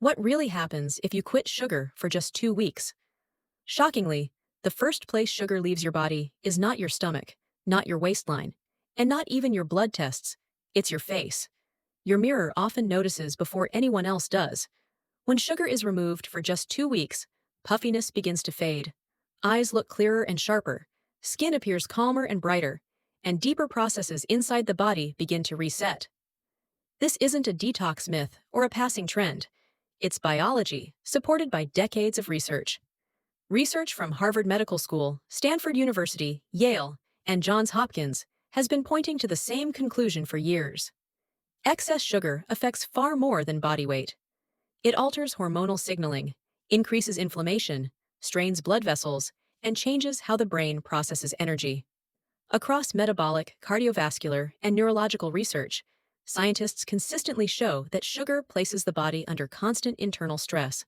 What really happens if you quit sugar for just 2 weeks? Shockingly, the first place sugar leaves your body is not your stomach, not your waistline, and not even your blood tests. It's your face. Your mirror often notices before anyone else does. When sugar is removed for just 2 weeks, puffiness begins to fade. Eyes look clearer and sharper, skin appears calmer and brighter, and deeper processes inside the body begin to reset. This isn't a detox myth or a passing trend. It's biology, supported by decades of research. Research from Harvard Medical School, Stanford University, Yale, and Johns Hopkins has been pointing to the same conclusion for years. Excess sugar affects far more than body weight. It alters hormonal signaling, increases inflammation, strains blood vessels, and changes how the brain processes energy. Across metabolic, cardiovascular, and neurological research, scientists consistently show that sugar places the body under constant internal stress,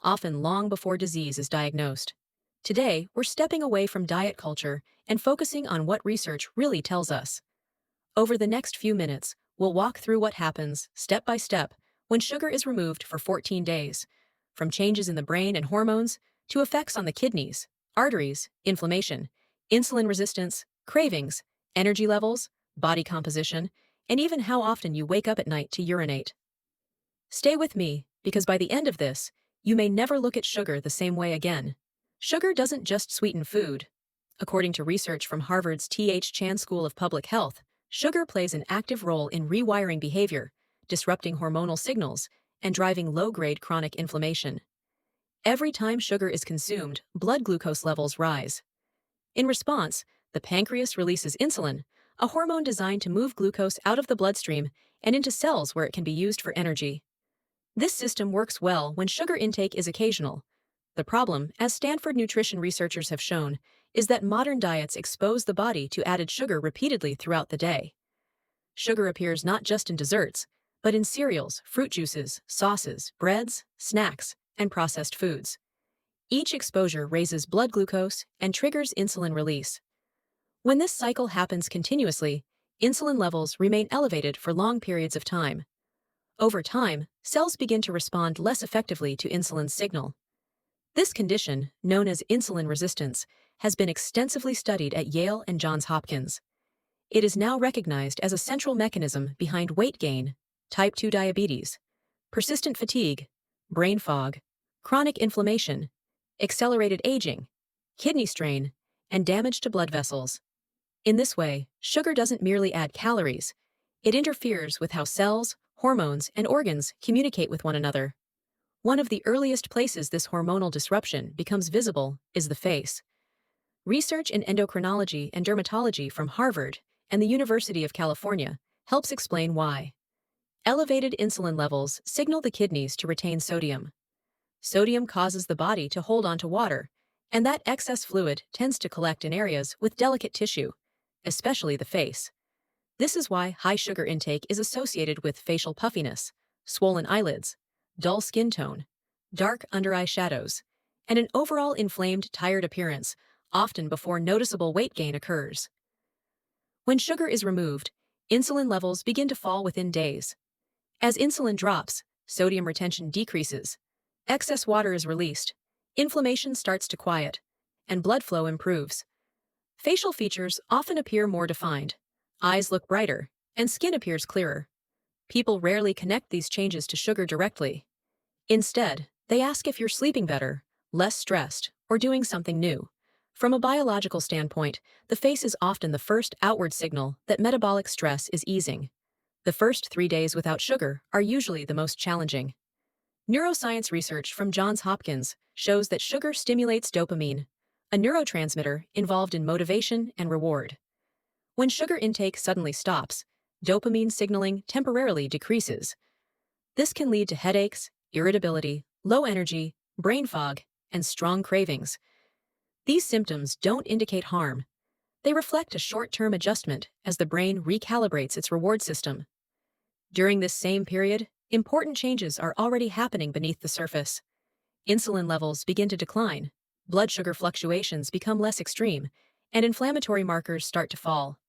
often long before disease is diagnosed. Today, we're stepping away from diet culture and focusing on what research really tells us. Over the next few minutes, we'll walk through what happens, step by step, when sugar is removed for 14 days, from changes in the brain and hormones to effects on the kidneys, arteries, inflammation, insulin resistance, cravings, energy levels, body composition, and even how often you wake up at night to urinate. Stay with me, because by the end of this, you may never look at sugar the same way again. Sugar doesn't just sweeten food. According to research from Harvard's T.H. Chan School of Public Health, sugar plays an active role in rewiring behavior, disrupting hormonal signals, and driving low-grade chronic inflammation. Every time sugar is consumed, blood glucose levels rise. In response, the pancreas releases insulin, a hormone designed to move glucose out of the bloodstream and into cells where it can be used for energy. This system works well when sugar intake is occasional. The problem, as Stanford nutrition researchers have shown, is that modern diets expose the body to added sugar repeatedly throughout the day. Sugar appears not just in desserts, but in cereals, fruit juices, sauces, breads, snacks, and processed foods. Each exposure raises blood glucose and triggers insulin release. When this cycle happens continuously, insulin levels remain elevated for long periods of time. Over time, cells begin to respond less effectively to insulin's signal. This condition, known as insulin resistance, has been extensively studied at Yale and Johns Hopkins. It is now recognized as a central mechanism behind weight gain, type 2 diabetes, persistent fatigue, brain fog, chronic inflammation, accelerated aging, kidney strain, and damage to blood vessels. In this way, sugar doesn't merely add calories, it interferes with how cells, hormones, and organs communicate with one another. One of the earliest places this hormonal disruption becomes visible is the face. Research in endocrinology and dermatology from Harvard and the University of California helps explain why. Elevated insulin levels signal the kidneys to retain sodium. Sodium causes the body to hold on to water, and that excess fluid tends to collect in areas with delicate tissue, especially the face. This is why high sugar intake is associated with facial puffiness, swollen eyelids, dull skin tone, dark under-eye shadows, and an overall inflamed, tired appearance, often before noticeable weight gain occurs. When sugar is removed, insulin levels begin to fall within days. As insulin drops, sodium retention decreases, excess water is released, inflammation starts to quiet, and blood flow improves. Facial features often appear more defined, eyes look brighter, and skin appears clearer. People rarely connect these changes to sugar directly. Instead, they ask if you're sleeping better, less stressed, or doing something new. From a biological standpoint, the face is often the first outward signal that metabolic stress is easing. The first 3 days without sugar are usually the most challenging. Neuroscience research from Johns Hopkins shows that sugar stimulates dopamine, a neurotransmitter involved in motivation and reward. When sugar intake suddenly stops, dopamine signaling temporarily decreases. This can lead to headaches, irritability, low energy, brain fog, and strong cravings. These symptoms don't indicate harm. They reflect a short-term adjustment as the brain recalibrates its reward system. During this same period, important changes are already happening beneath the surface. Insulin levels begin to decline, blood sugar fluctuations become less extreme, and inflammatory markers start to fall.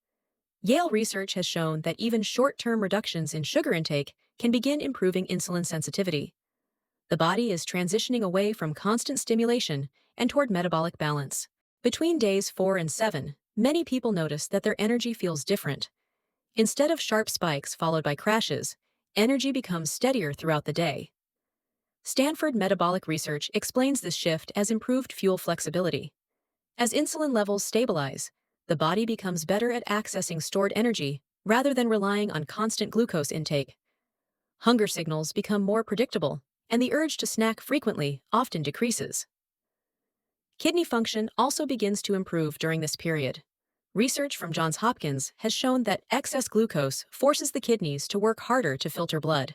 Yale research has shown that even short-term reductions in sugar intake can begin improving insulin sensitivity. The body is transitioning away from constant stimulation and toward metabolic balance. Between days 4 and 7, many people notice that their energy feels different. Instead of sharp spikes followed by crashes, energy becomes steadier throughout the day. Stanford metabolic research explains this shift as improved fuel flexibility. As insulin levels stabilize, the body becomes better at accessing stored energy rather than relying on constant glucose intake. Hunger signals become more predictable, and the urge to snack frequently often decreases. Kidney function also begins to improve during this period. Research from Johns Hopkins has shown that excess glucose forces the kidneys to work harder to filter blood.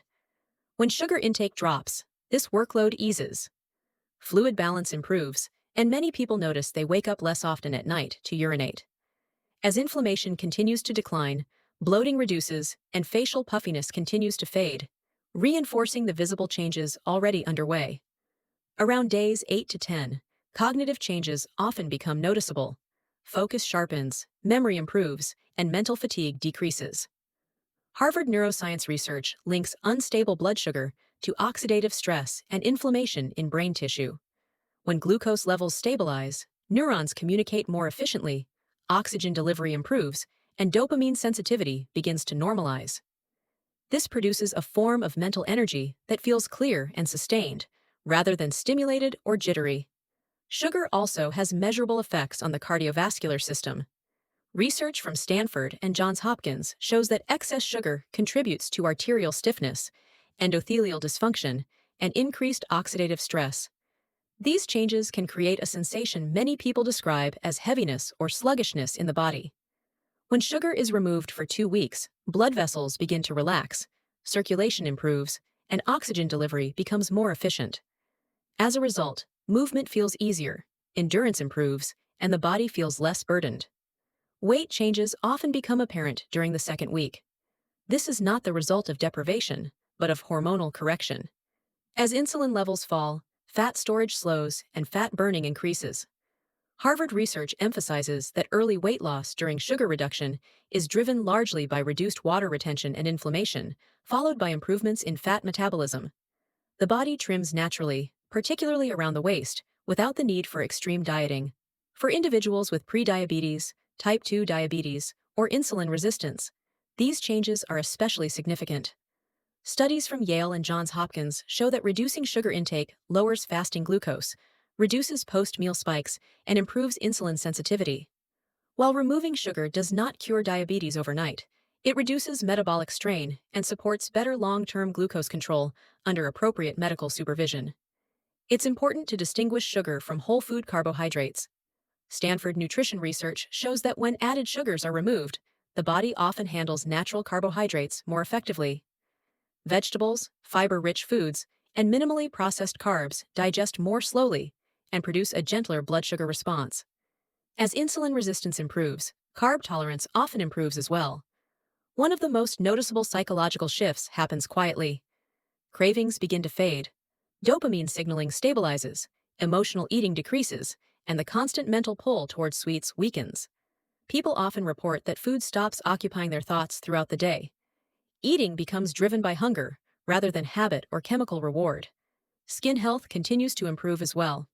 When sugar intake drops, this workload eases. Fluid balance improves, and many people notice they wake up less often at night to urinate. As inflammation continues to decline, bloating reduces, and facial puffiness continues to fade, reinforcing the visible changes already underway. Around days 8 to 10, cognitive changes often become noticeable. Focus sharpens, memory improves, and mental fatigue decreases. Harvard neuroscience research links unstable blood sugar to oxidative stress and inflammation in brain tissue. When glucose levels stabilize, neurons communicate more efficiently, oxygen delivery improves, and dopamine sensitivity begins to normalize. This produces a form of mental energy that feels clear and sustained, rather than stimulated or jittery. Sugar also has measurable effects on the cardiovascular system. Research from Stanford and Johns Hopkins shows that excess sugar contributes to arterial stiffness, endothelial dysfunction, and increased oxidative stress. These changes can create a sensation many people describe as heaviness or sluggishness in the body. When sugar is removed for 2 weeks, blood vessels begin to relax, circulation improves, and oxygen delivery becomes more efficient. As a result, movement feels easier, endurance improves, and the body feels less burdened. Weight changes often become apparent during the second week. This is not the result of deprivation, but of hormonal correction. As insulin levels fall, fat storage slows and fat burning increases. Harvard research emphasizes that early weight loss during sugar reduction is driven largely by reduced water retention and inflammation, followed by improvements in fat metabolism. The body trims naturally, particularly around the waist, without the need for extreme dieting. For individuals with prediabetes, type 2 diabetes, or insulin resistance, these changes are especially significant. Studies from Yale and Johns Hopkins show that reducing sugar intake lowers fasting glucose, reduces post-meal spikes, and improves insulin sensitivity. While removing sugar does not cure diabetes overnight, it reduces metabolic strain and supports better long-term glucose control under appropriate medical supervision. It's important to distinguish sugar from whole food carbohydrates. Stanford nutrition research shows that when added sugars are removed, the body often handles natural carbohydrates more effectively. Vegetables, fiber-rich foods, and minimally processed carbs digest more slowly and produce a gentler blood sugar response. As insulin resistance improves, carb tolerance often improves as well. One of the most noticeable psychological shifts happens quietly. Cravings begin to fade. Dopamine signaling stabilizes, emotional eating decreases, and the constant mental pull towards sweets weakens. People often report that food stops occupying their thoughts throughout the day. Eating becomes driven by hunger, rather than habit or chemical reward. Skin health continues to improve as well.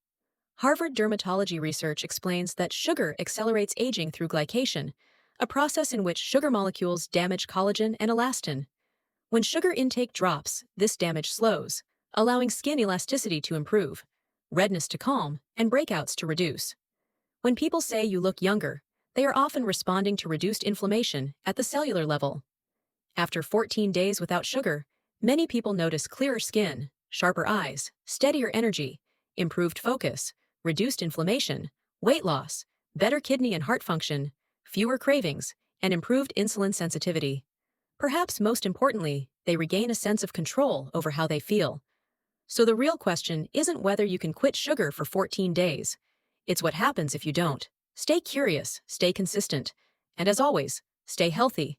Harvard dermatology research explains that sugar accelerates aging through glycation, a process in which sugar molecules damage collagen and elastin. When sugar intake drops, this damage slows, allowing skin elasticity to improve, redness to calm, and breakouts to reduce. When people say you look younger, they are often responding to reduced inflammation at the cellular level. After 14 days without sugar, many people notice clearer skin, sharper eyes, steadier energy, improved focus, reduced inflammation, weight loss, better kidney and heart function, fewer cravings, and improved insulin sensitivity. Perhaps most importantly, they regain a sense of control over how they feel. So the real question isn't whether you can quit sugar for 14 days. It's what happens if you don't. Stay curious, stay consistent, and as always, stay healthy.